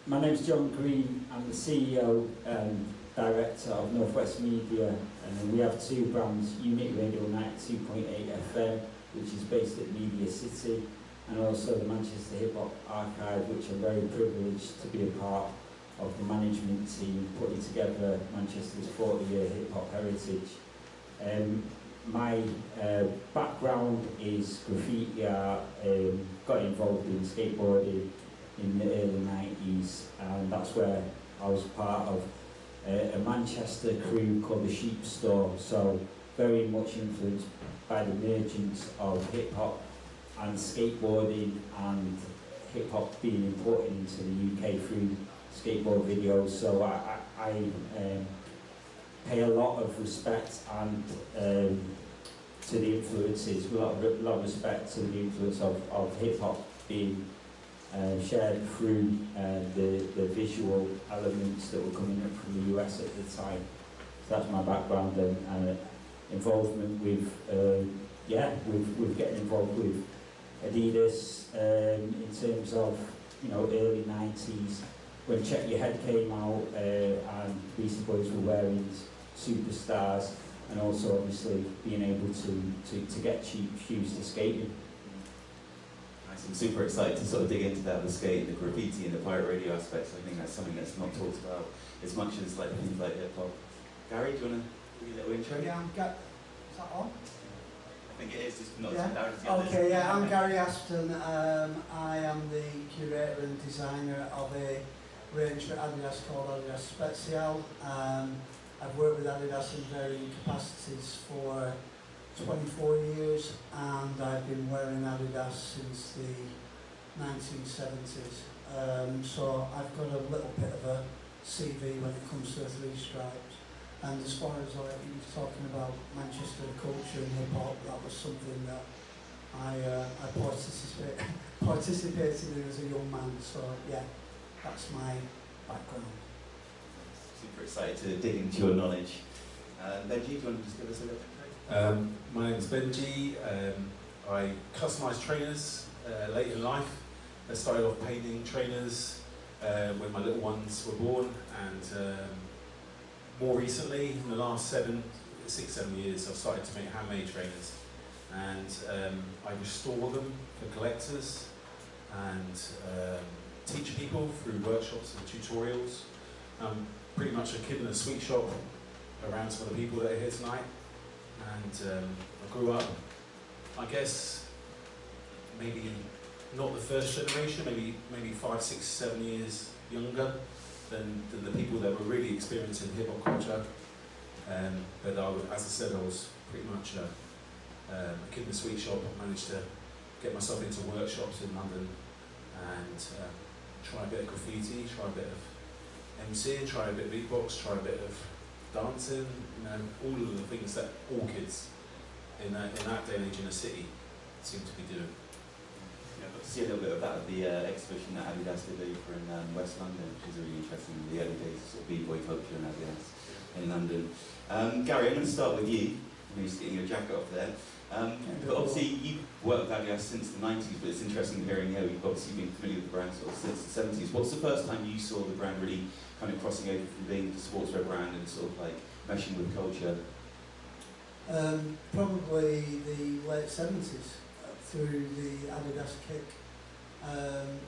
My name's John Green. I'm the CEO and Director of Northwest Media, and we have two brands, Unit Radio 92.8 FM, which is based at Media City, and also the Manchester Hip Hop Archive, which I'm very privileged to be a part of the management team putting together Manchester's 40-year hip hop heritage. My background is graffiti art, got involved in skateboarding in the early 90s, and that's where I was part of a Manchester crew called the Sheep Store, so very much influenced by the emergence of hip hop and skateboarding, and hip hop being imported into the UK through skateboard videos. So I pay a lot of respect and to the influences, a lot of respect to the influence of hip hop being shared through the visual elements that were coming up from the US at the time. So that's my background and involvement with, with getting involved with Adidas in terms of, early 90s when Check Your Head came out and Beastie Boys were wearing Superstars, and also obviously being able to get cheap shoes to skating. I'm super excited to sort of dig into that, the skate, the graffiti and the pirate radio aspects. I think that's something that's not talked about as much as like things like hip hop. Gary, do you want to give a little intro? Yeah, is that on? I think it is, just not too loud as the others. Okay, yeah, I'm Gary Aspden. I am the curator and designer of a range for Adidas called Adidas Special. I've worked with Adidas in varying capacities for 24 years, and I've been wearing Adidas since the 1970s. So I've got a little bit of a CV when it comes to the three stripes. And as far as you were talking about Manchester culture and hip hop, that was something that I participated in as a young man. So yeah, that's my background. Super excited to dig into your knowledge. Benji, do you want to just give us a little? My name is Benji. I customise trainers late in life. I started off painting trainers when my little ones were born, and more recently, in the last 6-7 years, I've started to make handmade trainers, and I restore them for collectors and teach people through workshops and tutorials. I'm pretty much a kid in a sweet shop around some of the people that are here tonight. And I grew up, I guess, maybe not the first generation, maybe 5, 6, 7 years younger than the people that were really experiencing hip hop culture. But as I said, I was pretty much a kid in a sweet shop. I managed to get myself into workshops in London and try a bit of graffiti, try a bit of MCing, try a bit of beatbox, try a bit of dancing, all of the things that all kids in that day and age in a city seem to be doing. Yeah, I got to see a little bit of that at the exhibition that Adidas did over in West London, which is really interesting, the early days of sort of b-boy culture in Adidas in London. Gary, I'm going to start with you. I'm just getting your jacket off there. But obviously you've worked with Adidas since the 90s, but it's interesting hearing you've obviously been familiar with the brand sort of since the 70s. What's the first time you saw the brand really kind of crossing over from being the sportswear brand and sort of like meshing with culture? Probably the late 70s through the Adidas kick,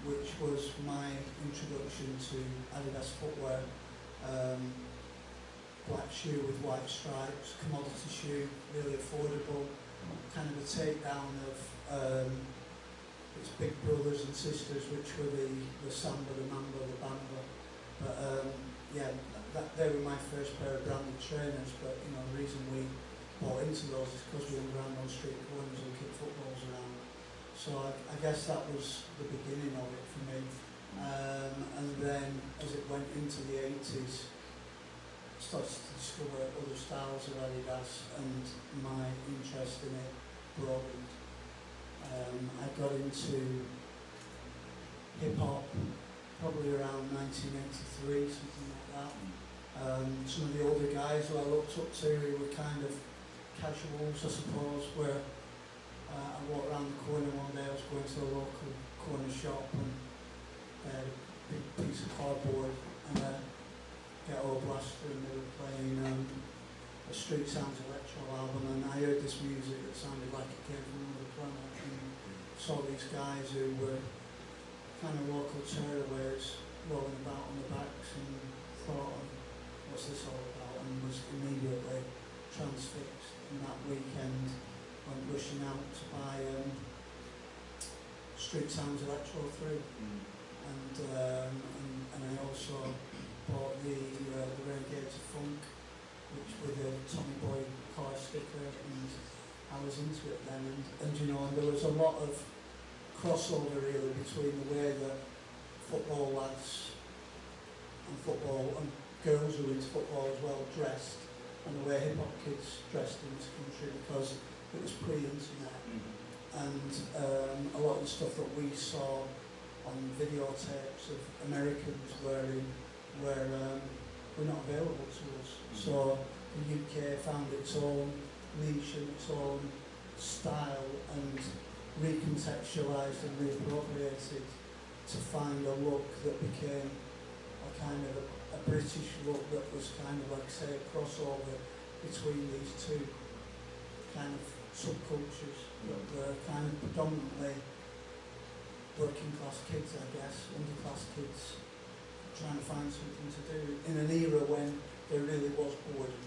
which was my introduction to Adidas footwear. Black shoe with white stripes, commodity shoe, really affordable, kind of a takedown of its big brothers and sisters, which were the Samba, the Mamba, the Bamba. But they were my first pair of branded trainers, but the reason we bought into those is because we were around on street corners and kicked footballs around. So I guess that was the beginning of it for me. And then as it went into the 80s, started to discover other styles of Adidas, and my interest in it broadened. I got into hip hop probably around 1983, something like that. Some of the older guys who I looked up to, who were kind of casuals, I suppose, where I walked around the corner one day. I was going to a local corner shop, and big piece of cardboard and a ghetto blaster, and they were playing a Street Sounds electro album, and I heard this music that sounded like it came from another planet, and saw these guys who were kind of local tearaways rolling about on the backs, and thought, what's this all about, and was immediately transfixed. And that weekend went rushing out to buy Street Sounds Electro 3, and I also bought the Renegades of Funk, which with a Tommy Boy car sticker, and I was into it then, and you know, and there was a lot of crossover really between the way that football lads and football and girls who were into football as well dressed, and the way hip hop kids dressed in this country, because it was pre-internet, and a lot of the stuff that we saw on videotapes of Americans wearing were not available to us. So the UK found its own niche and its own style, and recontextualised and reappropriated to find a look that became a kind of a British look that was kind of like, say, a crossover between these two kind of subcultures that were kind of predominantly working class kids, I guess, underclass kids, trying to find something to do in an era when there really was boredom.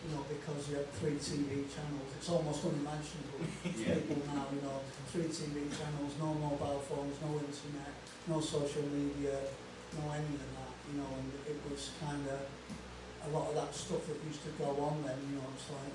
You know, because you had 3 TV channels. It's almost unimaginable to people now, you know, 3 TV channels, no mobile phones, no internet, no social media, no any of that, you know, and it was kind of a lot of that stuff that used to go on then, you know, it's like,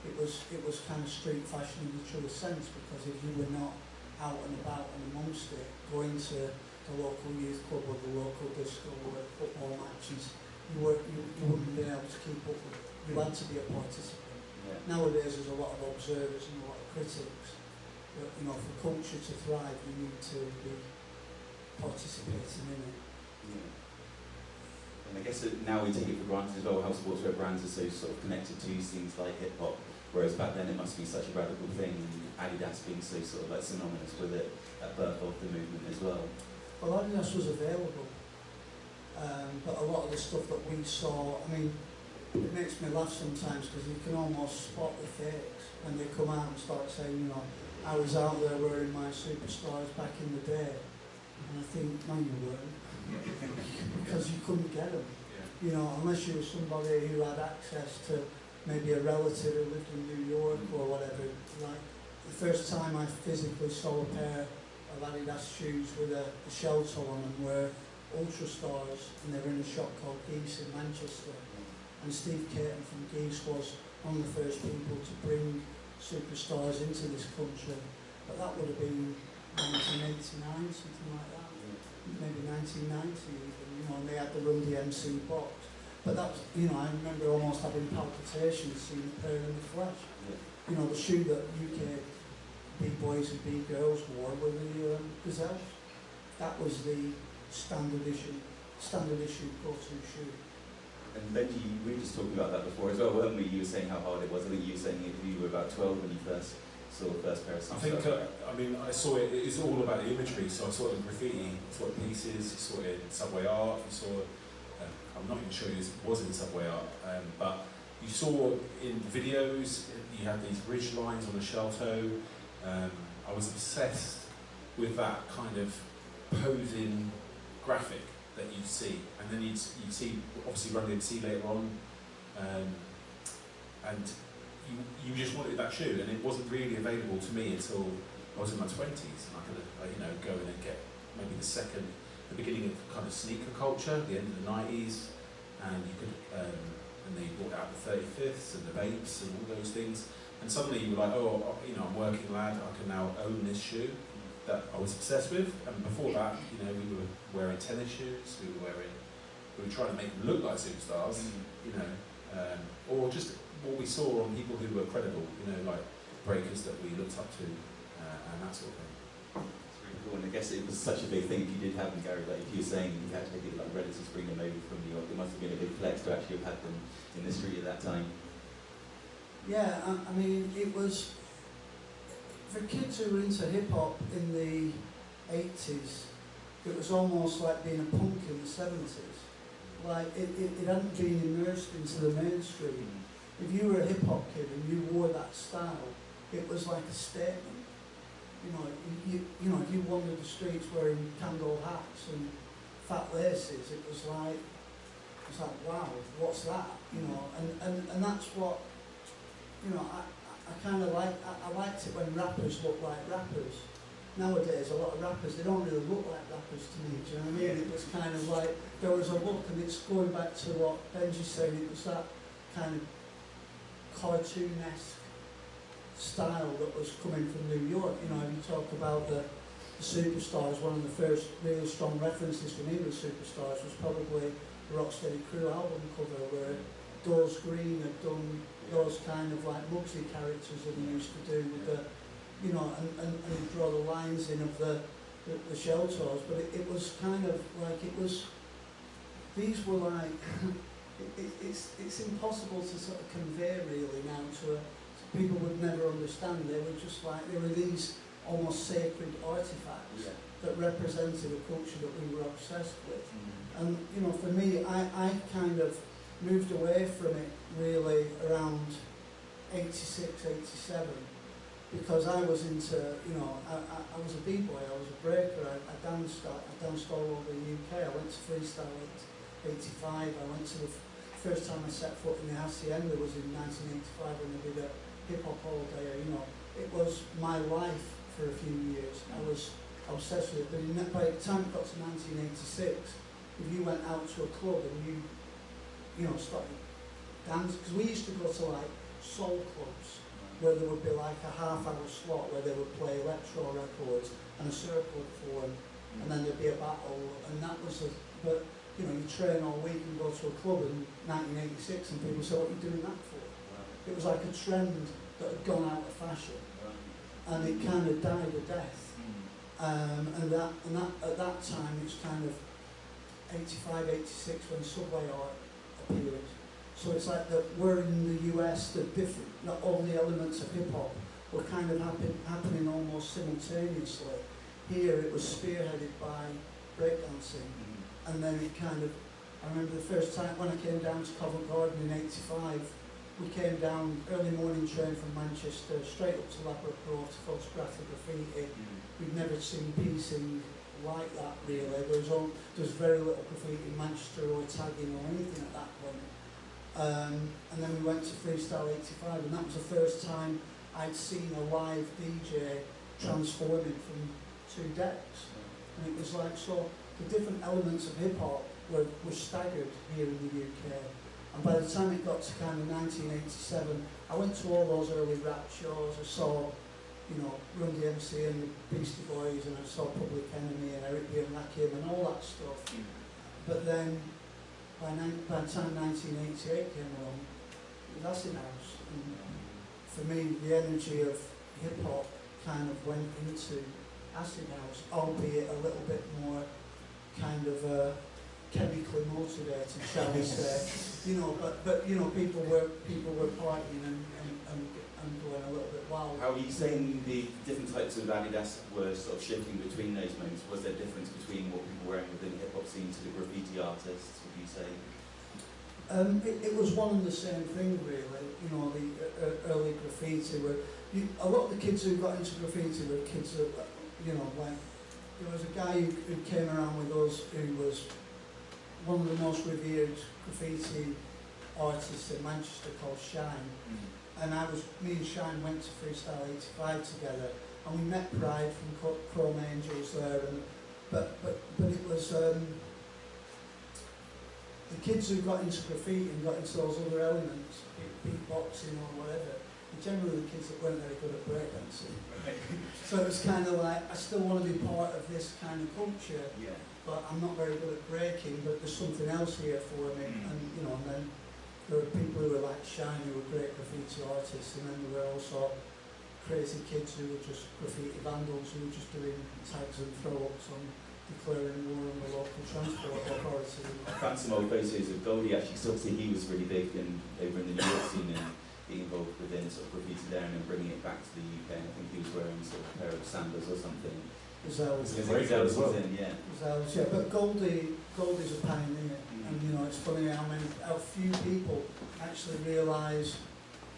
it was kind of street fashion in the truest sense, because if you were not out and about and amongst it, going to the local youth club or the local disco or football matches, you wouldn't be able to keep up with it. You had to be a participant. Yeah. Nowadays there's a lot of observers and a lot of critics, but you know, for culture to thrive you need to be participating in it. Yeah. And I guess now we take it for granted as well how sportswear brands are so sort of connected to things like hip hop, whereas back then it must be such a radical thing, and Adidas being so sort of like synonymous with it at birth of the movement as well. Well, Adidas was available, but a lot of the stuff that we saw, I mean, it makes me laugh sometimes because you can almost spot the fakes when they come out and start saying, you know, I was out there wearing my superstars back in the day, and I think, no you weren't, because you couldn't get them, you know, unless you were somebody who had access to maybe a relative who lived in New York or whatever. Like, the first time I physically saw a pair of Adidas shoes with a shell toe on them were Ultra Stars, and they were in a shop called Geese in Manchester. And Steve Caton from Geese was one of the first people to bring superstars into this country. But that would have been 1989, something like that. Maybe 1990 even, you know, and they had the Run DMC box. But that was, you know, I remember almost having palpitations seeing the pair in the flesh. You know, the shoe that UK B-boys and B-girls wore were the Gazelles. That was the standard issue go-to shoe. And Benji, we were just talking about that before as well, weren't we? You were saying how hard it was. I think you were saying you were about 12 when you first saw the first pair of I think, I mean, I saw it, it's all about the imagery, so I saw it in graffiti, saw it in pieces, saw it in subway art, you saw it, I'm not even sure it was in subway art, but you saw in videos, you had these ridge lines on the shell toe. I was obsessed with that kind of posing graphic that you'd see, and then you'd see obviously Run DMC later on, and you just wanted that shoe, and it wasn't really available to me until I was in my 20s, and I could, you know, go in and get maybe the beginning of kind of sneaker culture, the end of the 90s, and you could, and they brought out the 35ths and the Vapes and all those things, and suddenly you were like, oh, you know, I'm a working lad, I can now own this shoe that I was obsessed with. And before that, you know, we were wearing tennis shoes, we were trying to make them look like superstars, you know, or just what we saw on people who were credible, you know, like breakers that we looked up to, and that sort of thing. It's really cool, and I guess it was such a big thing if you did have them, Gary, like if you were saying you had to get like relatives bring them over from New York, it must have been a big flex to actually have had them in the street at that time. Yeah, I mean, it was, for kids who were into hip-hop in the 80s, it was almost like being a punk in the 70s. Like, it hadn't been immersed into the mainstream. If you were a hip-hop kid and you wore that style, it was like a statement. You know, if you wandered the streets wearing candle hats and fat laces, it was like, wow, what's that? You know, and that's what, you know, I kind of like, I liked it when rappers looked like rappers. Nowadays, a lot of rappers, they don't really look like rappers to me, do you know what I mean? It was kind of like, there was a look, and it's going back to what Benji's saying, it was that kind of cartoon-esque style that was coming from New York. You know, if you talk about the Superstars, one of the first really strong references for me with Superstars was probably the Rocksteady Crew album cover, where Doris Green had done those kind of like Muggsy characters that he used to do with the, you know, and draw the lines in of the shell toes, but it was kind of like, it was, these were like, it's impossible to sort of convey really now to people would never understand. They were just like, they were these almost sacred artifacts that represented a culture that we were obsessed with. And, you know, for me, I kind of moved away from it really around 86, 87, because I was into, you know, I was a b-boy, I was a breaker, I danced all over the UK. I went to freestyle at 85, I went to the first time I set foot in the Hacienda was in 1985 when they did a hip-hop all day, you know. It was my life for a few years. I was obsessed with it, but by the time it got to 1986, if you went out to a club and you know, started dancing, because we used to go to like soul clubs, where there would be like a half-hour slot where they would play electro records and a circle would form, and then there'd be a battle, and that was but you know, you train all week and go to a club in 1986 and people say, what are you doing that for? It was like a trend that had gone out of fashion, and it kind of died a death. And at that time it was kind of 85, 86 when Subway art appeared. So it's like that we're in the US, the different, not all the elements of hip hop were kind of happening almost simultaneously. Here it was spearheaded by breakdancing, and then it kind of, I remember the first time when I came down to Covent Garden in 85, we came down early morning train from Manchester straight up to Ladbroke Grove to photograph the graffiti. We'd never seen piecing like that really. There was very little graffiti in Manchester or tagging or anything at that point. And then we went to Freestyle 85, and that was the first time I'd seen a live DJ transforming from two decks. And it was like, so the different elements of hip hop were staggered here in the UK. And by the time it got to kind of 1987, I went to all those early rap shows. I saw, you know, Run DMC and the Beastie Boys, and I saw Public Enemy and Eric B. and Rakim and all that stuff. But then, by the time 1988 came along, it was Acid House. And for me, the energy of hip hop kind of went into Acid House, albeit a little bit more kind of chemically motivated, shall we say? You know, but you know, people were partying and going a little bit wild. How are you saying the different types of Adidas were sort of shifting between those moments? Was there a difference between what people were wearing within the hip hop scene to the graffiti artists? Would you say? It was one and the same thing, really. You know, the early graffiti were. A lot of the kids who got into graffiti were kids that, you know, like there was a guy who came around with us who was one of the most revered graffiti artists in Manchester called Shine. And me and Shine went to Freestyle 85 together, and we met Pride from Chrome Angels there. But it was the kids who got into graffiti and got into those other elements, beatboxing or whatever, generally the kids that weren't very good at breakdancing. So it was kind of like, I still want to be part of this kind of culture, but I'm not very good at breaking, but there's something else here for me. And you know, and then there were people who were like Shine, who were great graffiti artists, and then there were also crazy kids who were just graffiti vandals who were just doing tags and throw-ups on declaring war on the local transport authority. I found some old photos of Goldie actually, so obviously he was really big and over in the New York scene and being involved within sort of graffiti there and then bringing it back to the UK. And I think he was wearing sort of a pair of sandals or something. Gazelles. As well. Yeah. Gazelles, yeah, but Goldie's a pioneer, and you know, it's funny how few people actually realise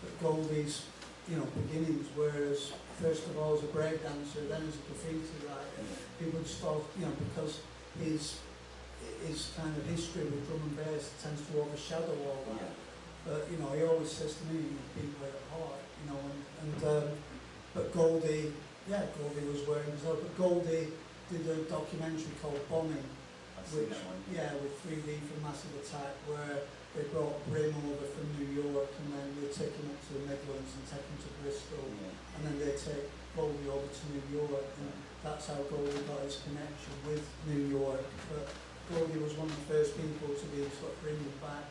that Goldie's, you know, beginnings were as, first of all, as a break dancer, then as a graffiti writer. People just thought, you know, because his kind of history with drum and bass tends to overshadow all that. But you know, he always says to me, people at heart, you know, but Goldie was wearing himself. But Goldie did a documentary called Bombing, I've seen that one. with 3D for Massive Attack, where they brought Brim over from New York, and then they take him up to the Midlands and take him to Bristol, and then they take Goldie over to New York, and that's how Goldie got his connection with New York. But Goldie was one of the first people to be sort of bringing back,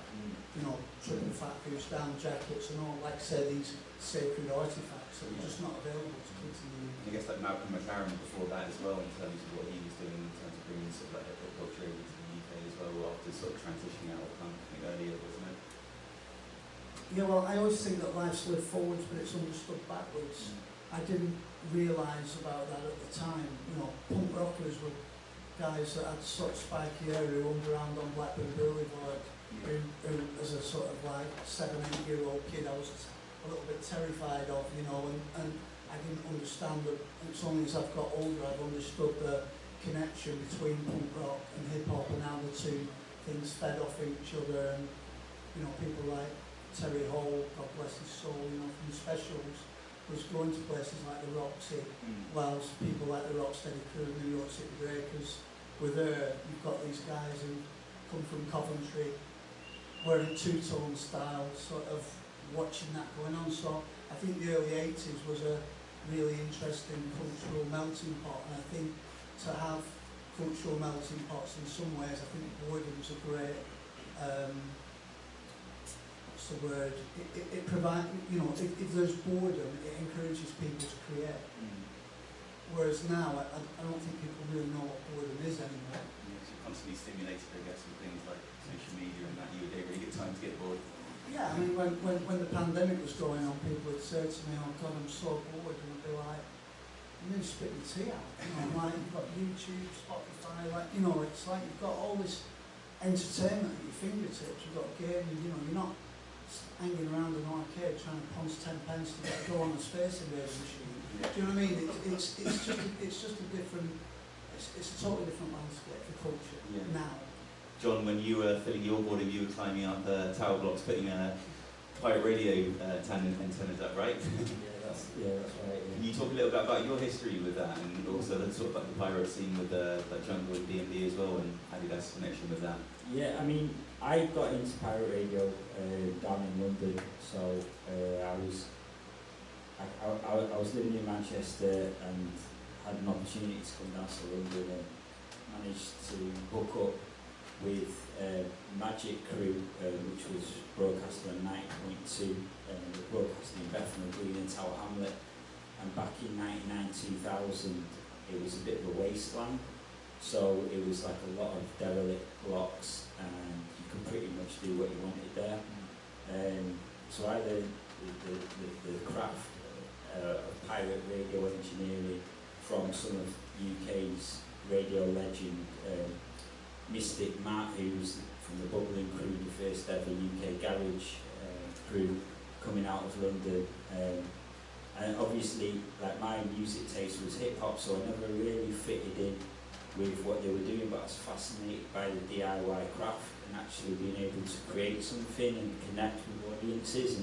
you know, tripping fat goose down jackets and all, like say, these sacred artifacts that were just not available to kids in the UK. And I guess like Malcolm McLaren before that as well, in terms of what he was doing in terms of bringing sort of like hip hop culture over to the UK as well, after sort of transitioning out of punk, I think earlier, wasn't it? Yeah, well, I always think that life's lived forwards, but it's understood backwards. I didn't realise about that at the time. You know, punk rockers were guys that had sort of spiky hair who hung around on Blackburn Boulevard, who as a sort of like 7, 8-year-old kid, I was a little bit terrified of, you know, and I didn't understand that. It's only as I've got older I've understood the connection between punk rock and hip hop, and how the two things fed off each other. And you know, people like Terry Hall, God bless his soul, you know, from the Specials, was going to places like the Roxy, whilst people like the Rocksteady Crew and New York City Breakers were there. You've got these guys who come from Coventry, wearing two-tone style, sort of watching that going on. So I think the early 80s was a really interesting cultural melting pot, and I think to have cultural melting pots in some ways, I think boredom's a great, what's the word, it provides, you know, if there's boredom, it encourages people to create. Whereas now, I don't think people really know what boredom is anymore. Yeah, so you're constantly stimulated, I guess, with things like social media and that, you don't really get time to get bored. Yeah, I mean, when the pandemic was going on, people would say to me, oh God, I'm so bored, and I'd be like, I'm nearly spitting tea out. You know, I'm like, you've got YouTube, Spotify, like, you know, it's like you've got all this entertainment at your fingertips, you've got gaming, you know, you're not hanging around an arcade trying to punch 10 pence to go on a Space Invader machine. Do you know what I mean? It's just a different, it's a totally different landscape for culture now. John, when you were filling your boredom, you were climbing up tower blocks, putting a pirate radio antennas up, right? that's right. Yeah. Can you talk a little bit about your history with that, and also the sort of like the pirate scene with like Jungle and D&D as well, and Adidas connection with that? Yeah, I mean, I got into pirate radio down in London, so I was living in Manchester and had an opportunity to come down to London and managed to hook up with Magic Crew, which was broadcasting on 90.2, broadcasting in Bethnal Green and Tower Hamlet. And back in 1999-2000, it was a bit of a wasteland. So it was like a lot of derelict blocks, and you could pretty much do what you wanted there. So I learned the craft of pirate radio engineering from some of UK's radio legend, Mystic Matt, who's from the Bubbling Crew, the first ever UK garage crew coming out of London. And obviously, like, my music taste was hip hop, so I never really fitted in with what they were doing, but I was fascinated by the DIY craft and actually being able to create something and connect with audiences.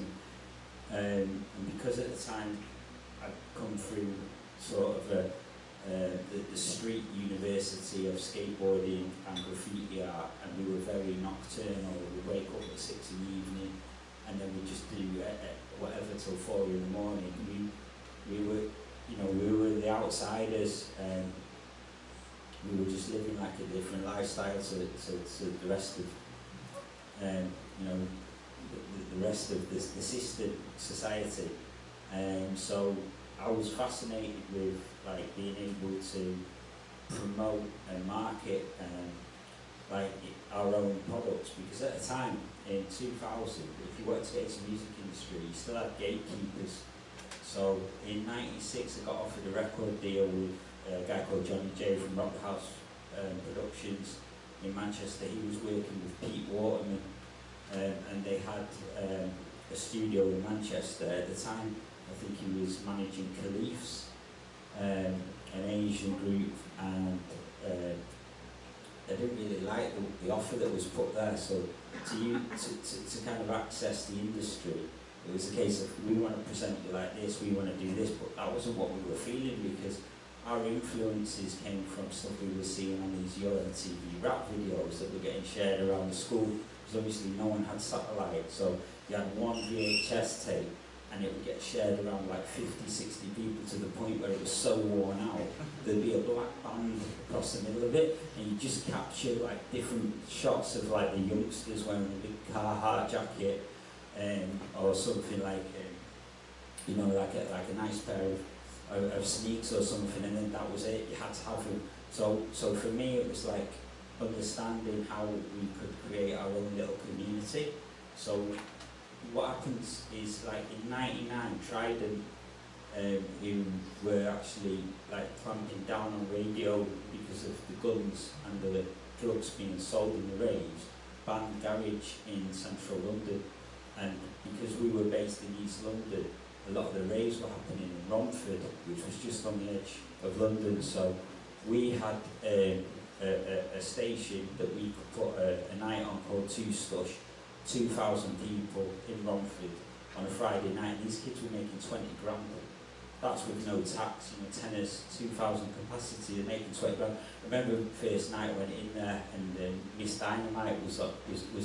And because at the time I'd come through sort of the street university of skateboarding and graffiti art, and we were very nocturnal. We'd wake up at 6 in the evening and then we'd just do whatever till 4 in the morning. We were, you know, we were the outsiders, and we were just living like a different lifestyle to the rest of, you know, the rest of the sister society. So I was fascinated with like being able to promote and market like our own products, because at the time in 2000, if you wanted to get into the music industry, you still had gatekeepers. So in '96, I got offered a record deal with a guy called Johnny J from Rock the House Productions in Manchester. He was working with Pete Waterman, and they had a studio in Manchester at the time. I think he was managing Caliphs, an Asian group, and they didn't really like the offer that was put there. So to kind of access the industry, it was a case of, we want to present you like this, we want to do this, but that wasn't what we were feeling, because our influences came from stuff we were seeing on these Euro TV rap videos that were getting shared around the school, because obviously no one had satellite, so you had one VHS tape and it would get shared around like 50, 60 people, to the point where it was so worn out, there'd be a black band across the middle of it, and you just capture like different shots of like the youngsters wearing a big Carhartt jacket, or something like, you know, like a nice pair of sneaks or something, and then that was it. You had to have them. So for me, it was like understanding how we could create our own little community. So what happens is, like in '99, Trident, who were actually like clamping down on radio because of the guns and the drugs being sold in the raves, banned garage in central London. And because we were based in East London, a lot of the raves were happening in Romford, which was just on the edge of London. So we had a station that we could put a night on called Two Stush, 2,000 people in Romford on a Friday night. These kids were making 20 grand. That's with no tax, you know, tenors, 2,000 capacity, they're making 20 grand. I remember the first night I went in there, and Miss Dynamite was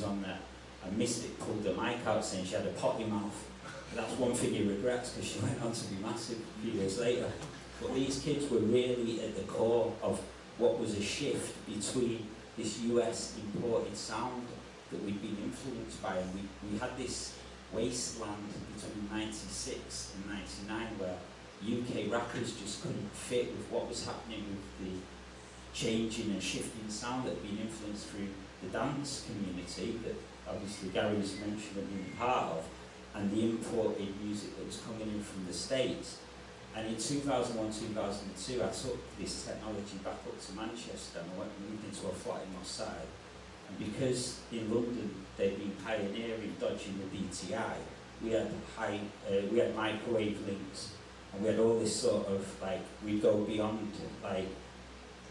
on there, and Mystic pulled the mic out saying she had a potty mouth. That's one thing he regrets, because she went on to be massive a few years later. But these kids were really at the core of what was a shift between this US imported sound that we'd been influenced by, and we had this wasteland between 96 and 99 where UK rappers just couldn't fit with what was happening with the changing and shifting sound that had been influenced through the dance community that obviously Gary's mentioned and been part of, and the imported music that was coming in from the States. And in 2001, 2002, I took this technology back up to Manchester, and I moved into a flat in Moss Side. And because in London they'd been pioneering dodging the DTI, we had microwave links, and we had all this sort of, like, we'd go beyond like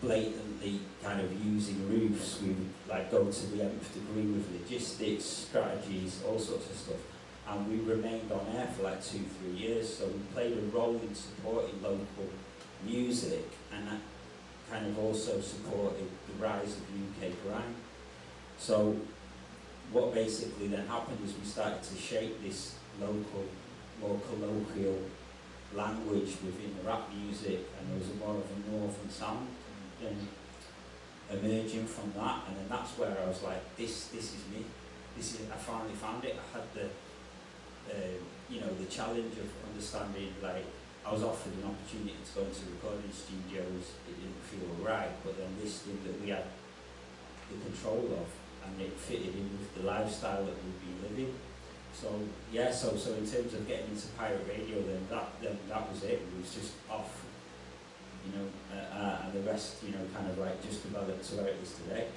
blatantly kind of using roofs. We would like go to the nth degree with logistics, strategies, all sorts of stuff. And we remained on air for like 2-3 years, so we played a role in supporting local music, and that kind of also supported the rise of UK grime. So what basically then happened is we started to shape this local, more colloquial language within the rap music, and there was a more of a northern sound emerging from that, and then that's where I was like, this is me. I finally found it. I had the you know, the challenge of understanding, like, I was offered an opportunity to go into recording studios. It didn't feel right, but then this thing that we had the control of, and it fitted in with the lifestyle that we'd been living. So yeah, so in terms of getting into pirate radio, then that was it. It was just off, you know, and the rest, you know, kind of like just developed to where it is today.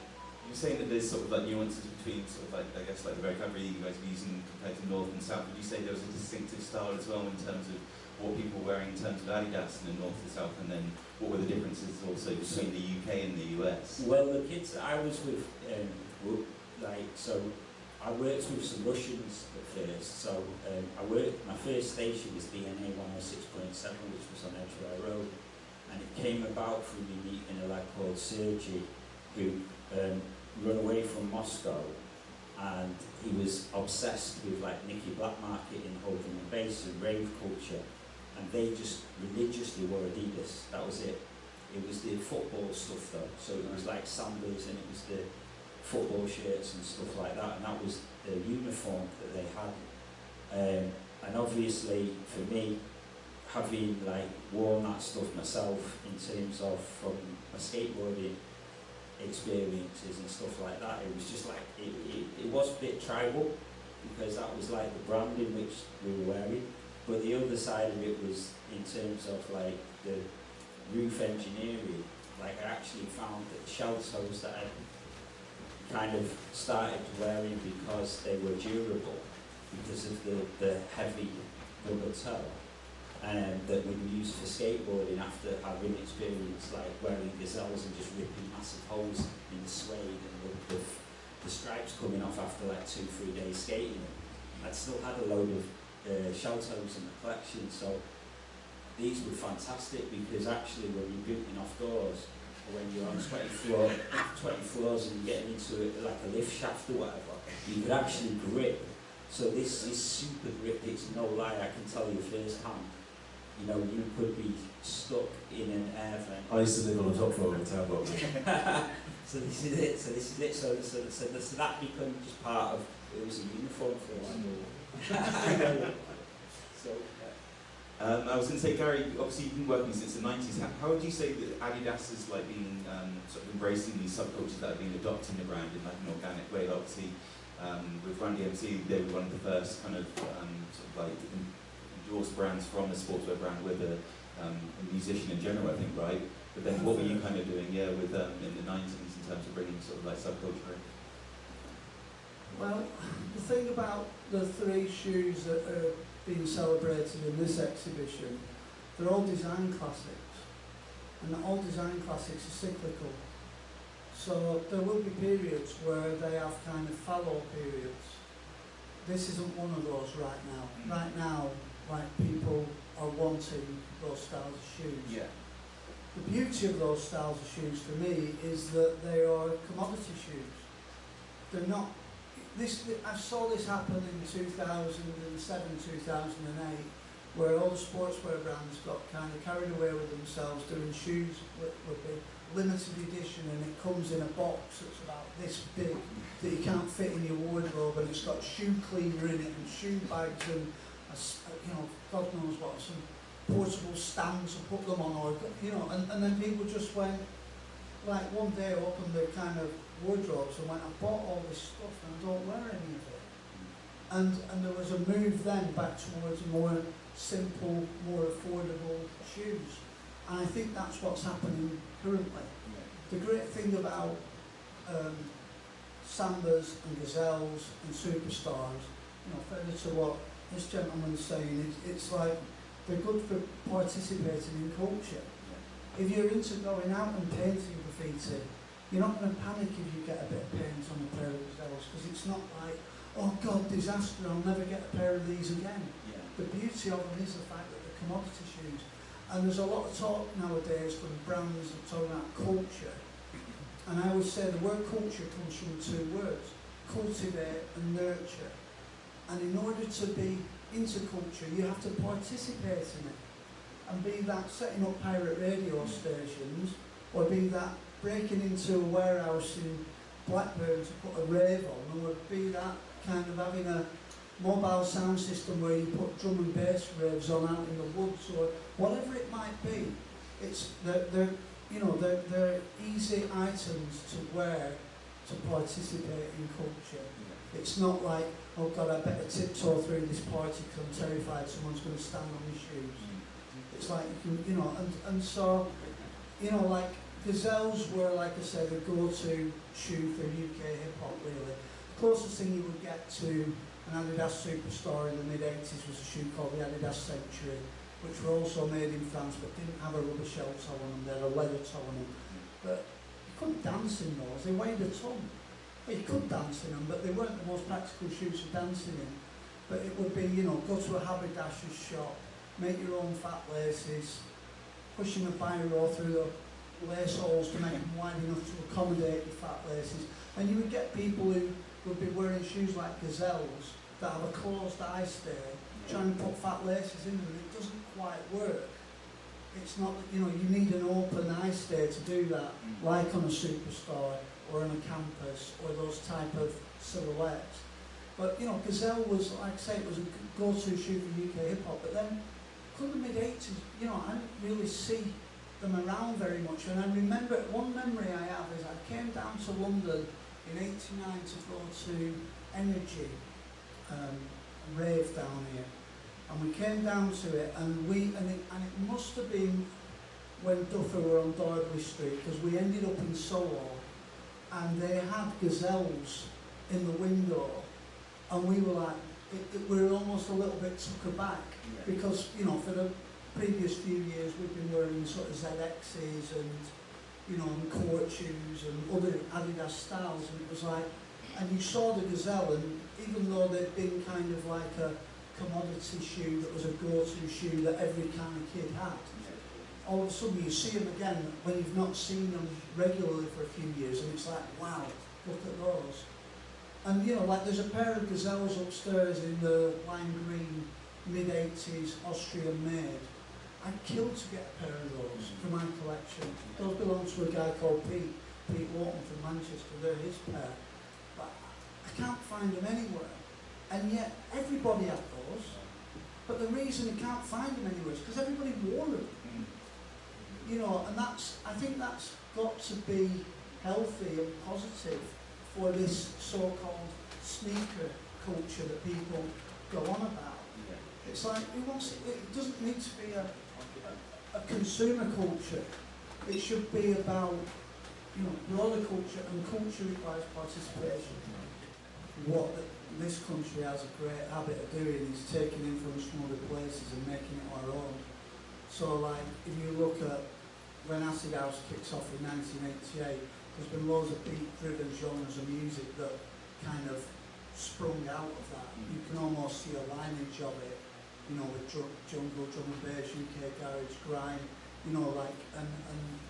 You're saying that there's sort of like nuances between sort of like, I guess, like the vocabulary you guys are using compared to North and South. Would you say there was a distinctive style as well in terms of what people were wearing in terms of Adidas in the North and South, and then what were the differences also between the UK and the US? Well, the kids that I was with, I worked with some Russians at first. So my first station was DNA 106.7, which was on Edgware Road, and it came about through me meeting a lad called Sergey, who run away from Moscow, and he was obsessed with like Nicky Black Market in Holden and Bass and rave culture, and they just religiously wore Adidas. That was it. It was the football stuff though, so it was like Sanders, and it was the football shirts and stuff like that, and that was the uniform that they had. And obviously for me, having like worn that stuff myself in terms of from my skateboarding experiences and stuff like that, it was just like it was a bit tribal, because that was like the brand in which we were wearing. But the other side of it was in terms of like the roof engineering, like I actually found that the shell toes that I kind of started wearing because they were durable, because of the heavy rubber toe, that we'd use for skateboarding after having experience like wearing gazelles and just ripping massive holes in the suede and the stripes coming off after like 2-3 days skating. I'd still had a load of shell toes in the collection, so these were fantastic because actually when you're booting off doors, or when you're on 20 floors and you're getting into it like a lift shaft or whatever, you could actually grip. So this is super grip, it's no lie, I can tell you first hand. You know, you could be stuck in an air vent. I used to live on the top floor of a tower block. So this is it, so that became just part of, it was a uniform for a while. So, I was going to say, Gary, obviously you've been working since the 90s. How would you say that Adidas has like been sort of embracing these subcultures that have been adopting the brand in like an organic way? Obviously, with Run DMC, they were one of the first kind of sort of like endorsed brands from a sportswear brand with a musician in general, I think, right? But then what were you kind of doing, yeah, with in the 90s in terms of bringing sort of like subculture in? Well, the thing about the 3 shoes that are being celebrated in this exhibition, they're all design classics, and all design classics are cyclical. So there will be periods where they have kind of fallow periods. This isn't one of those right now. Right now, like, people are wanting those styles of shoes. Yeah. The beauty of those styles of shoes for me is that they are commodity shoes. They're not. I saw this happen in 2007, 2008, where all the sportswear brands got kind of carried away with themselves doing shoes with the limited edition, and it comes in a box that's about this big that you can't fit in your wardrobe, and it's got shoe cleaner in it and shoe bags and you know, God knows what, some portable stands to put them on, or you know, and then people just went, like, one day opened their kind of wardrobes and went, I bought all this stuff and I don't wear any of it. And there was a move then back towards more simple, more affordable shoes. And I think that's what's happening currently. The great thing about Sambas and Gazelles and Superstars, you know, further to what this gentleman's saying, it's like they're good for participating in culture. If you're into going out and painting graffiti, you're not going to panic if you get a bit of paint on a pair of Gazelles, because it's not like, oh God, disaster, I'll never get a pair of these again. Yeah. The beauty of them is the fact that they're commodity shoes. And there's a lot of talk nowadays from brands that talk about culture. And I always say the word culture comes from 2 words, cultivate and nurture. And in order to be into culture, you have to participate in it. And be that setting up pirate radio stations, or be that breaking into a warehouse in Blackburn to put a rave on, or be that kind of having a mobile sound system where you put drum and bass raves on out in the woods, or whatever it might be. They're easy items to wear to participate in culture. It's not like, oh God, I better tiptoe through this party because I'm terrified someone's going to stand on my shoes. It's like, you can, and so, like, Gazelles were, like I said, the go-to shoe for UK hip-hop, really. The closest thing you would get to an Adidas Superstar in the mid-80s was a shoe called the Adidas Century, which were also made in France, but didn't have a rubber shell toe on them, they had a leather toe on them. But you couldn't dance in those, they weighed a ton. Well, you could dance in them, but they weren't the most practical shoes for dancing in. But it would be, go to a haberdasher's shop, make your own fat laces, pushing a biro through the lace holes to make them wide enough to accommodate your fat laces. And you would get people who would be wearing shoes like Gazelles that have a closed eye stay, trying to put fat laces in them. It doesn't quite work. It's not that, you need an open eye stay to do that, like on a Superstar or on a Campus or those type of silhouettes. But, Gazelle was, like I say, it was a go-to shoe for UK hip-hop, but then in the mid-80s, I didn't really see them around very much. And I remember, one memory I have is I came down to London in '89 to go to Energy, rave down here. And we came down to it, and it must have been when Duffer were on Dardley Street, because we ended up in Soho, and they had gazelles in the window, and we were like, we were almost a little bit took aback, because, you know, for the previous few years we've been wearing sort of ZXs and, you know, and court shoes and other Adidas styles, and it was like, and you saw the gazelle, and even though they'd been kind of like a commodity shoe that was a go-to shoe that every kind of kid had, all of a sudden you see them again when you've not seen them regularly for a few years, and it's like, wow, look at those. And you know, like there's a pair of gazelles upstairs in the lime green mid-80s Austrian made. I'd kill to get a pair of those for my collection. Those belong to a guy called Pete Wharton from Manchester. They're his pair. But I can't find them anywhere. And yet everybody had those. But the reason you can't find them anywhere is because everybody wore them. You know, and I think that's got to be healthy and positive for this so-called sneaker culture that people go on about. It's like, it doesn't need to be a consumer culture. It should be about, you know, broader culture, and culture requires participation. What this country has a great habit of doing is taking influence from other places and making it our own. So like, if you look at when Acid House kicks off in 1988, there's been loads of beat-driven genres of music that kind of sprung out of that. You can almost see a lineage of it, you know, with jungle, drum and bass, UK garage, grime, you know, like, and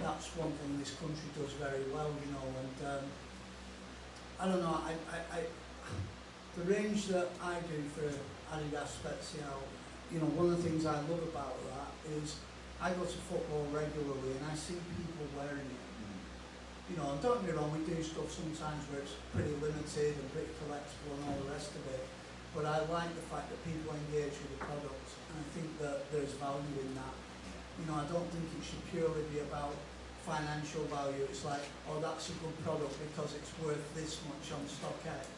that's one thing this country does very well, you know, and I don't know, the range that I do for Adidas Special, you know, one of the things I love about that is I go to football regularly and I see people wearing it. You know, and don't get me wrong, we do stuff sometimes where it's pretty limited and pretty collectible and all the rest of it, but I like the fact that people engage with the product, and I think that there's value in that. You know, I don't think it should purely be about financial value. It's like, oh, that's a good product because it's worth this much on StockX.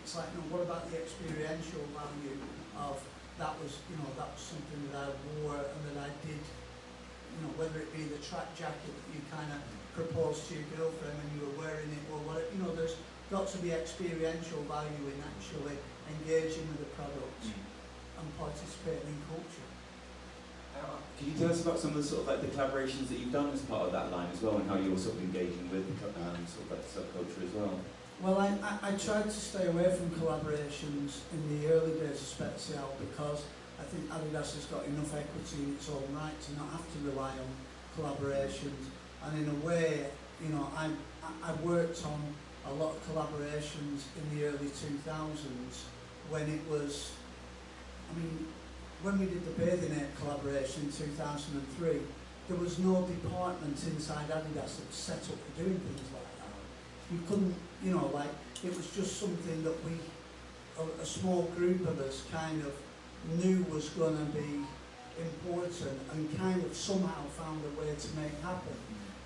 It's like, no, what about the experiential value of that was, you know, that was something that I wore and that I did, you know, whether it be the track jacket that you kind of proposed to your girlfriend and you were wearing it, or whatever, you know, there's got to be experiential value in actually engaging with the product and participating in culture. Can you tell us about some of the sort of like the collaborations that you've done as part of that line as well, and how you're sort of engaging with sort of like subculture as well? Well, I tried to stay away from collaborations in the early days of Special because I think Adidas has got enough equity in its own right to not have to rely on collaborations. And in a way, you know, I worked on a lot of collaborations in the early 2000s when it was, I mean, when we did the Bathing Ape collaboration in 2003, there was no department inside Adidas that was set up for doing things like that. You couldn't, you know, like, it was just something that we, a small group of us kind of knew was going to be important and kind of somehow found a way to make happen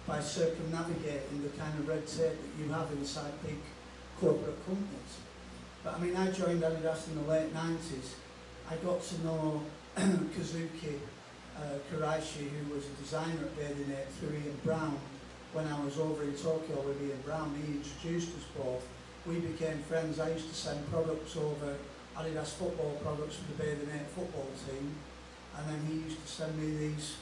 by circumnavigating the kind of red tape that you have inside big corporate companies. But I mean, I joined Adidas in the late 90s. I got to know Kazuki Kuraishi, who was a designer at Bathing Ape, through Ian Brown. When I was over in Tokyo with Ian Brown, he introduced us both. We became friends. I used to send products over, Adidas football products for the Bathing Ape football team, and then he used to send me these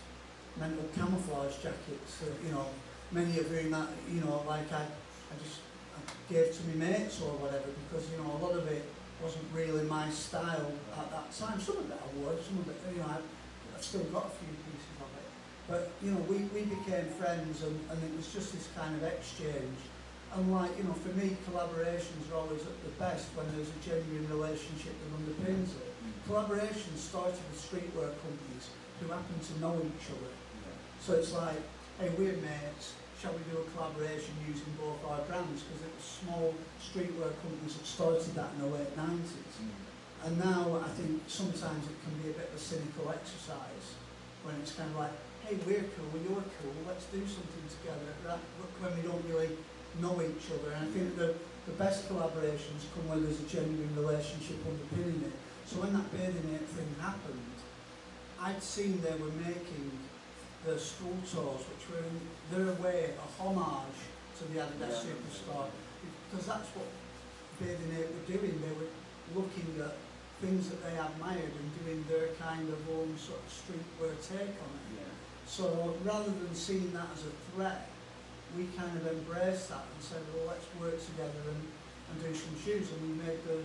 mental camouflage jackets, you know, many of whom, you know, like I gave to my mates or whatever, because, you know, a lot of it wasn't really my style at that time. Some of it I wore, some of it, you know, I've still got a few pieces of it. But, you know, we became friends, and it was just this kind of exchange. And like, you know, for me, collaborations are always at the best when there's a genuine relationship that underpins it. Collaborations started with streetwear companies who happen to know each other. So it's like, hey, we're mates, shall we do a collaboration using both our brands? Because it was small streetwear companies that started that in the late 90s. And now I think sometimes it can be a bit of a cynical exercise when it's kind of like, hey, we're cool, you're cool, let's do something together, right? When we don't really know each other. And I think the best collaborations come when there's a genuine relationship underpinning it. So when that Bathing Ape thing happened, I'd seen they were making the school tours, which were in their way a homage to the Adidas Superstar, because that's what Bathing Ape were doing. They were looking at things that they admired and doing their kind of own sort of streetwear take on it. Yeah. So rather than seeing that as a threat, we kind of embraced that and said, well, let's work together and do some shoes. And we made the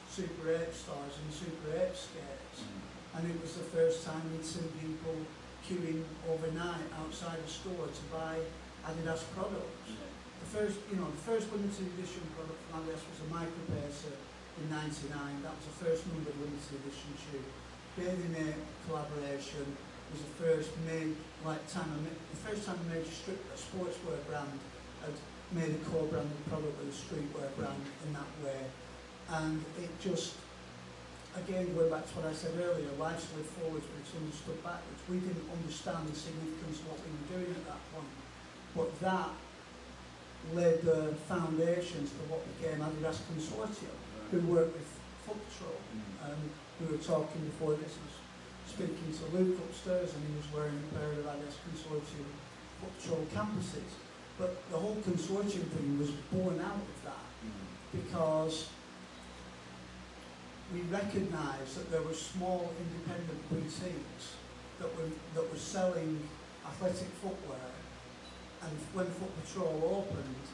Super Ape Stars and Super Ape Skates. And it was the first time we'd seen people queuing overnight outside a store to buy Adidas products. The first limited edition product from Adidas was a Micropacer in '99. That was the first numbered limited edition shoe. Bathing Ape collaboration was the first time a major sportswear brand had made a co-branded product with a streetwear brand in that way. And it just, again, going back to what I said earlier, life's lived forwards but it's understood backwards. We didn't understand the significance of what we were doing at that point. But that laid the foundations for what became Adidas Consortium, who worked with Foot Patrol. We were talking before this, was speaking to Luke upstairs, and he was wearing a pair of Adidas Consortium Foot Patrol campuses. But the whole consortium thing was born out of that, because we recognised that there were small independent boutiques that were selling athletic footwear, and when Foot Patrol opened,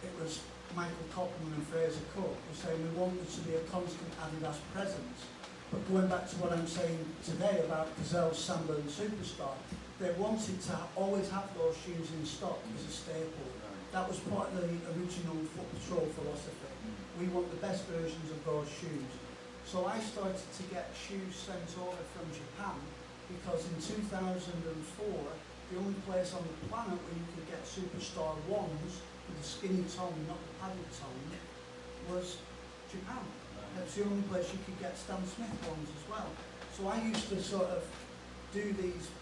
it was Michael Copman and Fraser Cook were saying we wanted to be a constant Adidas presence. But going back to what I'm saying today about Gazelle, Samba and Superstar, they wanted to always have those shoes in stock as a staple. That was part of the original Foot Patrol philosophy. We want the best versions of those shoes. So I started to get shoes sent over from Japan, because in 2004, the only place on the planet where you could get Superstar 1s with the skinny tongue, not the padded tongue, was Japan. It's the only place you could get Stan Smith ones as well. So I used to sort of do these.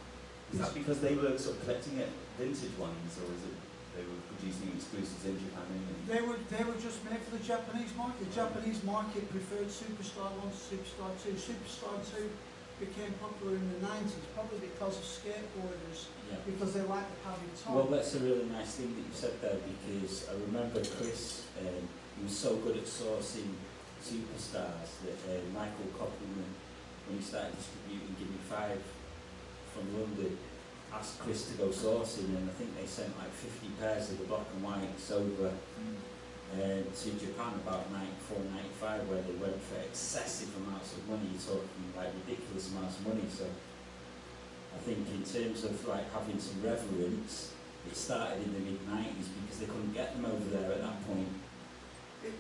Is that because they were sort of collecting it, vintage ones, or is it they were producing exclusives in Japan? They were just made for the Japanese market. The Japanese market preferred Superstar 1 to Superstar 2. Superstar 2 became popular in the 90s, probably because of skateboarders, because they liked the padded top. Well, that's a really nice thing that you said there, because I remember Chris, he was so good at sourcing superstars that Michael Copman, when he started distributing Give Me 5 from London, asked Chris to go sourcing, and I think they sent like 50 pairs of the black and whites over to Japan about 94, 95, where they went for excessive amounts of money. You're talking like ridiculous amounts of money. So I think in terms of like having some reverence, it started in the mid-90s because they couldn't get them over there at that point.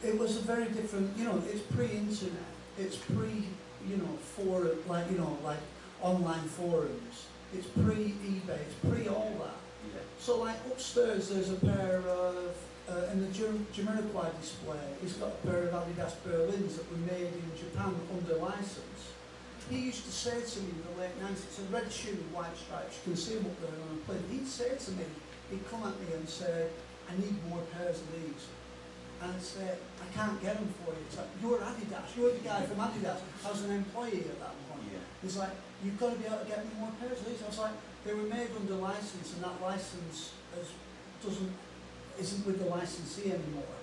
It was a very different, it's pre-internet, it's forum, like online forums, it's pre-eBay, it's pre-all that. Yeah. So like upstairs there's a pair of, in the Jamiroquai display, he's got a pair of Adidas Berlins that were made in Japan under license. He used to say to me in the late 90s, it's a red shoe with white stripes, you can see him up there on a plane. He'd say to me, he'd come at me and say, I need more pairs of these. And I'd say, I can't get them for you. It's like, you're Adidas, you're the guy from Adidas. I was an employee at that point. Yeah. He's like, you've got to be able to get me more pairs of these. I was like, they were made under license, and that license isn't with the licensee anymore.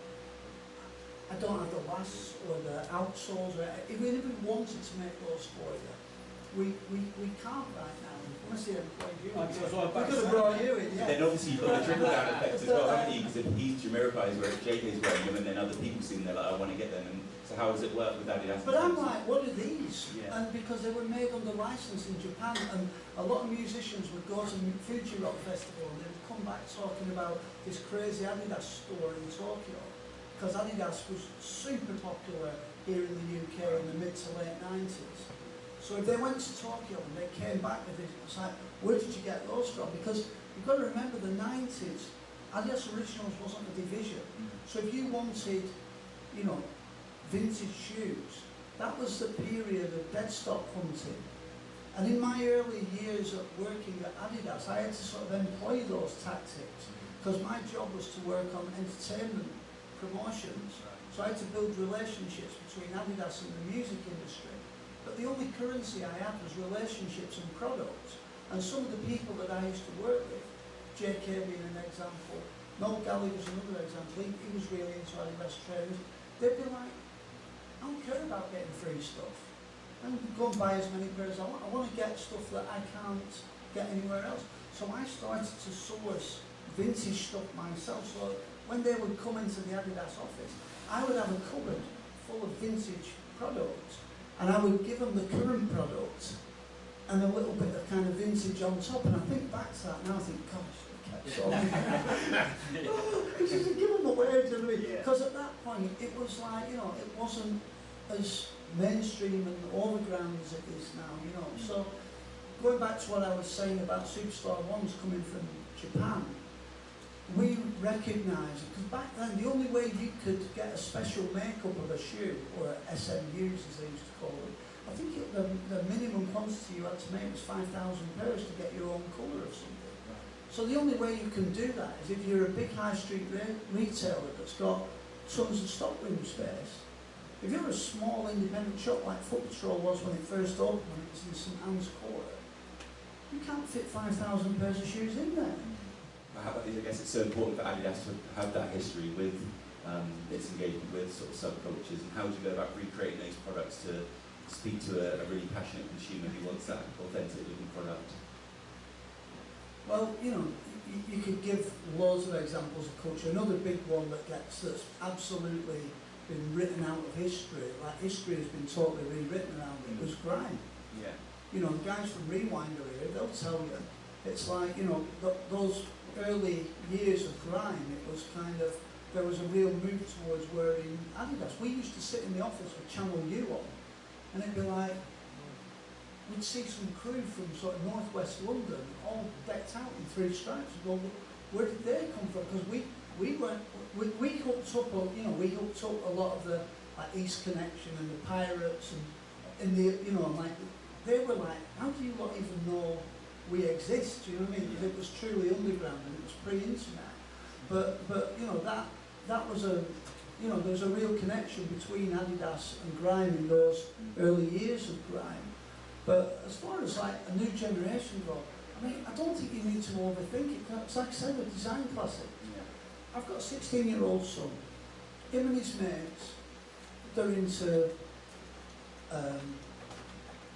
I don't have the lasts or the outsoles. If we wanted to make those for you, we can't right now. Unless you employed you. We could have brought you in, yeah. Then obviously you've got the trickle down effect as well, haven't you? Because if he's Jamiroquai's wearing, JK's wearing them, and then other people see them, they're like, I want to get them. And so how does it work with Adidas? But I'm like, what are these? Yeah. And because they were made under license in Japan, and a lot of musicians would go to Fuji Rock Festival and they would come back talking about this crazy Adidas store in Tokyo, because Adidas was super popular here in the UK in the mid to late 90s. So if they went to Tokyo and they came back with it, it's like, where did you get those from? Because you've got to remember the 90s, Adidas Originals wasn't a division. So if you wanted, vintage shoes, that was the period of dead stock hunting. And in my early years of working at Adidas, I had to sort of employ those tactics, because my job was to work on entertainment promotions. So I had to build relationships between Adidas and the music industry. But the only currency I had was relationships and products. And some of the people that I used to work with, JK being an example, Noel Galley was another example, he was really into Adidas trainers. They'd be like, I don't care about getting free stuff. I'm go and buy as many pairs as I want. I want to get stuff that I can't get anywhere else. So I started to source vintage stuff myself. So when they would come into the Adidas office, I would have a cupboard full of vintage products, and I would give them the current product and a little bit of kind of vintage on top. And I think back to that now, I think, gosh, so give them the wage, because at that point it was like, you know, it wasn't as mainstream and overground as it is now, you know. So going back to what I was saying about Superstar 1s coming from Japan, we recognised, because back then the only way you could get a special makeup of a shoe, or SMUs as they used to call them, I think the minimum quantity you had to make was 5,000 pairs to get your own colour of something. So the only way you can do that is if you're a big high street retailer that's got tons of stockroom space. If you're a small independent shop like Foot Patrol was when it first opened, when it was in St Anne's Quarter, you can't fit 5,000 pairs of shoes in there. I guess it's so important for Adidas to have that history with its engagement with sort of subcultures, and how do you go about recreating those products to speak to a really passionate consumer who wants that authentic looking product? Well, you know, you could give loads of examples of culture. Another big one that's absolutely been written out of history, like history has been totally rewritten around it, was grime. Yeah. You know, the guys from Rewind are here, they'll tell you. It's like, you know, those early years of grime, it was kind of, there was a real move towards wearing Adidas. We used to sit in the office with Channel U on, and it'd be like, we'd see some crew from sort of northwest London all decked out in 3 stripes and go, where did they come from? Because we hooked up, you know, we hooked up a lot of the like East Connection and the Pirates and the, you know, like they were like, how do you not even know we exist? Do you know what I mean? Because it was truly underground and it was pre-internet. But you know, that was a, you know, there's a real connection between Adidas and grime in those early years of grime. But as far as like a new generation goes, I mean, I don't think you need to overthink it. It's like I said, a design classic. Yeah. I've got a 16-year-old son. Him and his mates, they're into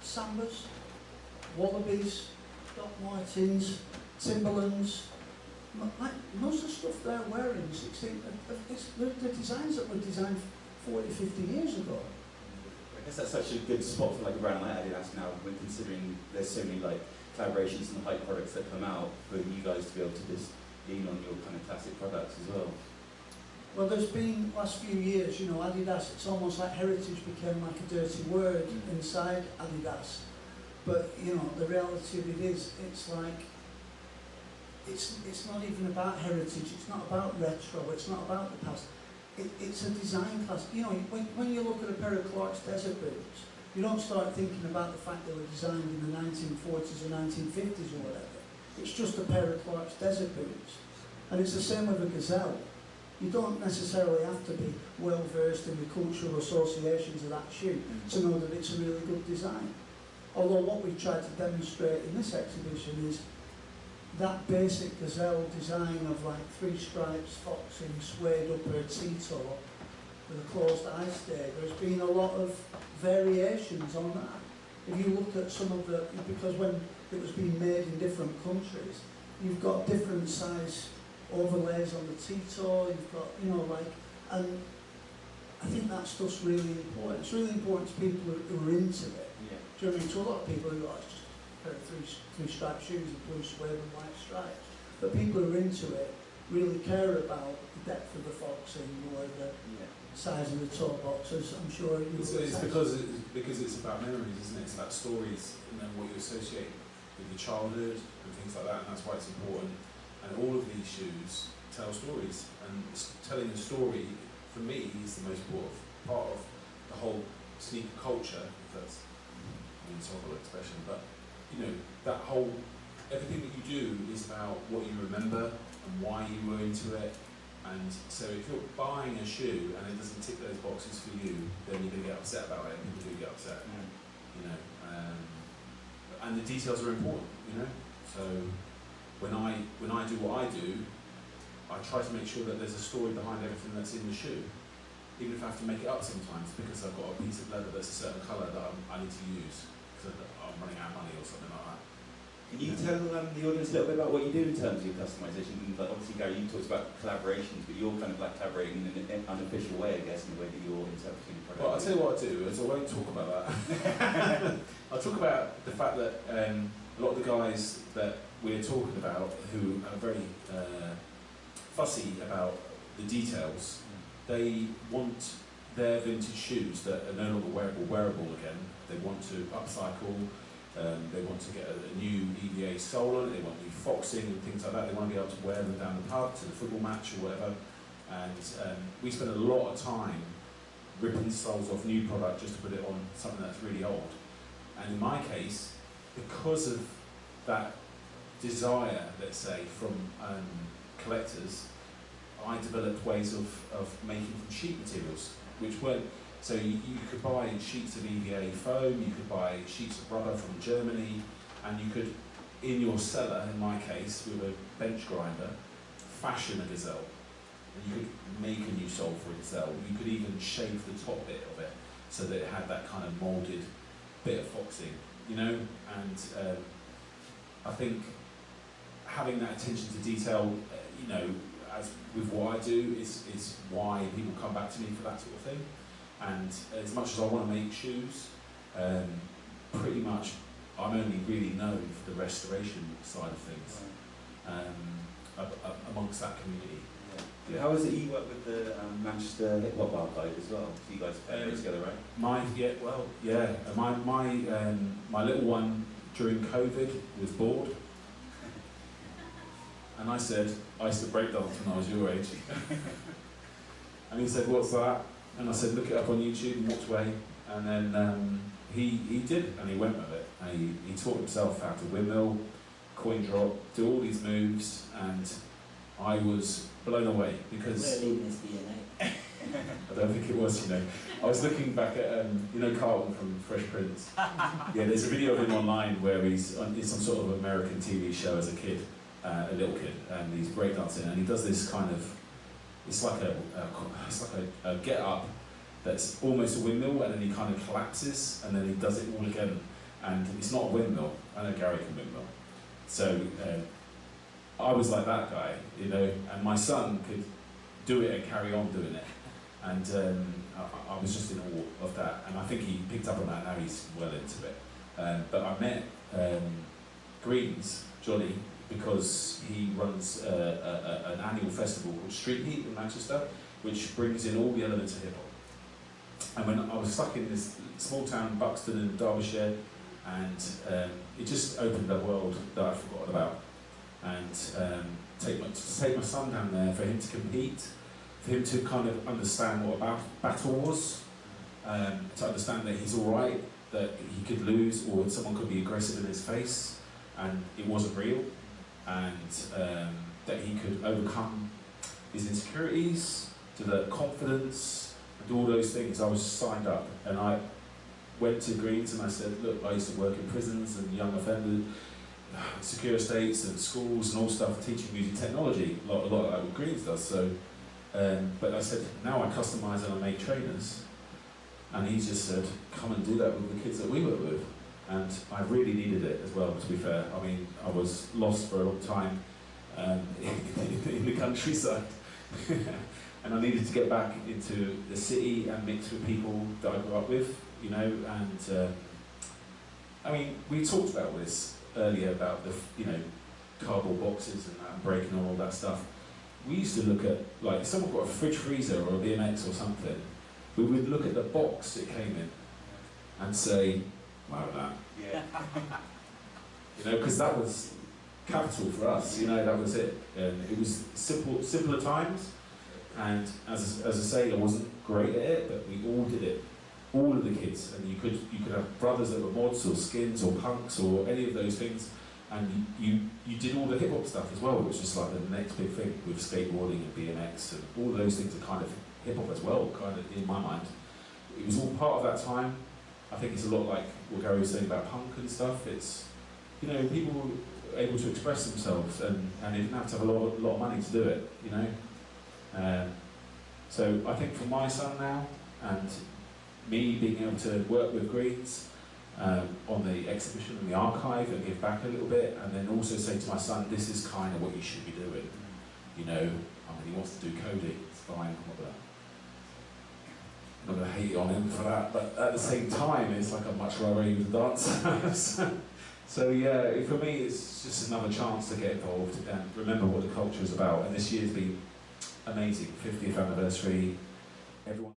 Sambas, Wallabies, Doc Martens, Timberlands. Like, most of the stuff they're wearing, it's the designs that were designed 40, 50 years ago. I guess that's such a good spot for like a brand like Adidas now, when considering there's so many like collaborations and hype products that come out, for you guys to be able to just lean on your kind of classic products as well. Well, there's been last few years, you know, Adidas, it's almost like heritage became like a dirty word inside Adidas. But, you know, the reality of it is, it's like, it's not even about heritage, it's not about retro, it's not about the past. It's a design class. You know, when you look at a pair of Clark's Desert Boots, you don't start thinking about the fact they were designed in the 1940s or 1950s or whatever. It's just a pair of Clark's Desert Boots. And it's the same with a Gazelle. You don't necessarily have to be well versed in the cultural associations of that shoe to know that it's a really good design. Although what we've tried to demonstrate in this exhibition is that basic Gazelle design of like 3 stripes, foxing, suede upper, T-toe, with a closed eye stay. There's been a lot of variations on that. If you look at some of the, because when it was being made in different countries, you've got different size overlays on the T-toe, you've got, you know, like, and I think that stuff's really important. It's really important to people who are into it. Yeah. Do you know what I mean? To a lot of people who are just a pair of 3 striped shoes with blue suede and white stripes. But people who are into it really care about the depth of the foxing or the size of the toe boxes. I'm sure you It's because it's about memories, isn't it? It's about stories and then what you associate with your childhood and things like that, and that's why it's important. And all of these shoes tell stories, and telling a story, for me, is the most important part of the whole sneaker culture, if that's a horrible expression, but you know, that whole, everything that you do is about what you remember and why you were into it. And so if you're buying a shoe and it doesn't tick those boxes for you, then you're going to get upset about it, and people do get upset. You know, and the details are important, you know. So when I do what I do, I try to make sure that there's a story behind everything that's in the shoe, even if I have to make it up sometimes because I've got a piece of leather that's a certain colour that I need to use because I'm running out of money or something like that. Can you tell the audience a little bit about what you do in terms of your customisation? Like obviously, Gary, you talked about collaborations, but you're kind of like collaborating in an unofficial way, I guess, in the way that you're interpreting the product. Well, I'll tell you what I do, is I won't talk about that. I'll talk about the fact that a lot of the guys that we're talking about who are very fussy about the details, they want their vintage shoes that are no longer wearable again. They want to upcycle. They want to get a new EVA sole on it, they want new foxing and things like that, they want to be able to wear them down the pub to the football match or whatever. And we spend a lot of time ripping soles off new product just to put it on something that's really old. And in my case, because of that desire, let's say, from collectors, I developed ways of making from sheet materials, which weren't. So you could buy sheets of EVA foam, you could buy sheets of rubber from Germany, and you could, in your cellar, in my case, with a bench grinder, fashion a gazelle. And you could make a new sole for a gazelle. You could even shave the top bit of it so that it had that kind of moulded bit of foxing, you know? And I think having that attention to detail, you know, as with what I do, is why people come back to me for that sort of thing. And as much as I want to make shoes, pretty much I'm only really known for the restoration side of things amongst that community. Yeah. How is it you work with the Manchester Hip Hop Archive as well? So you guys play together, right? My little one during COVID was bored, and I said I used to breakdance when I was your age, and he said, "What's that?" And I said, look it up on YouTube, and walked away. And then he did, and he went with it. And he taught himself how to windmill, coin drop, do all these moves, and I was blown away because... We're leaving his DNA. I don't think it was, you know. I was looking back at, you know Carlton from Fresh Prince? Yeah, there's a video of him online where he's in some sort of American TV show as a kid, a little kid, and he's breakdancing, and he does this kind of... It's like a get up that's almost a windmill, and then he kind of collapses, and then he does it all again. And it's not a windmill. I know Gary can windmill. So I was like that guy, you know, and my son could do it and carry on doing it. And I was just in awe of that. And I think he picked up on that, now he's well into it. But I met Greens, Johnny, because he runs an annual festival called Street Heat in Manchester, which brings in all the elements of hip hop. And when I was stuck in this small town, Buxton in Derbyshire, and it just opened a world that I'd forgotten about. And take my son down there for him to compete, for him to kind of understand what a battle was, to understand that he's all right, that he could lose, or someone could be aggressive in his face, and it wasn't real. And that he could overcome his insecurities, develop confidence, and all those things. I was signed up, and I went to Greens and I said, look, I used to work in prisons and young offenders, secure estates and schools and all stuff, teaching music technology, a lot like what Greens does. So, but I said, now I customise and I make trainers. And he just said, come and do that with the kids that we work with. And I really needed it as well, to be fair. I mean, I was lost for a long time in the countryside. And I needed to get back into the city and mix with people that I grew up with, you know. And I mean, we talked about this earlier about the, you know, cardboard boxes and that, and breaking and all that stuff. We used to look at, like, if someone got a fridge freezer or a BMX or something, we would look at the box it came in and say, wow, that. Yeah. You know, because that was capital for us, you know, that was it. And it was simpler times, and as I say, I wasn't great at it, but we all did it. All of the kids, and you could have brothers that were mods or skins or punks or any of those things, and you did all the hip hop stuff as well, which is like the next big thing with skateboarding and BMX, and all those things are kind of hip hop as well, kind of in my mind. It was all part of that time, I think it's a lot like what Gary was saying about punk and stuff. It's, you know, people are able to express themselves, and they didn't have to have a lot of money to do it, you know. So I think for my son now, and me being able to work with Greens on the exhibition and the archive and give back a little bit, and then also say to my son, this is kind of what you should be doing. You know, I mean, he wants to do coding, it's fine, I'm not going to hate on him for that, but at the same time, it's like I'd much rather he was a dancer. So yeah, for me, it's just another chance to get involved and remember what the culture is about. And this year's been amazing, 50th anniversary, everyone.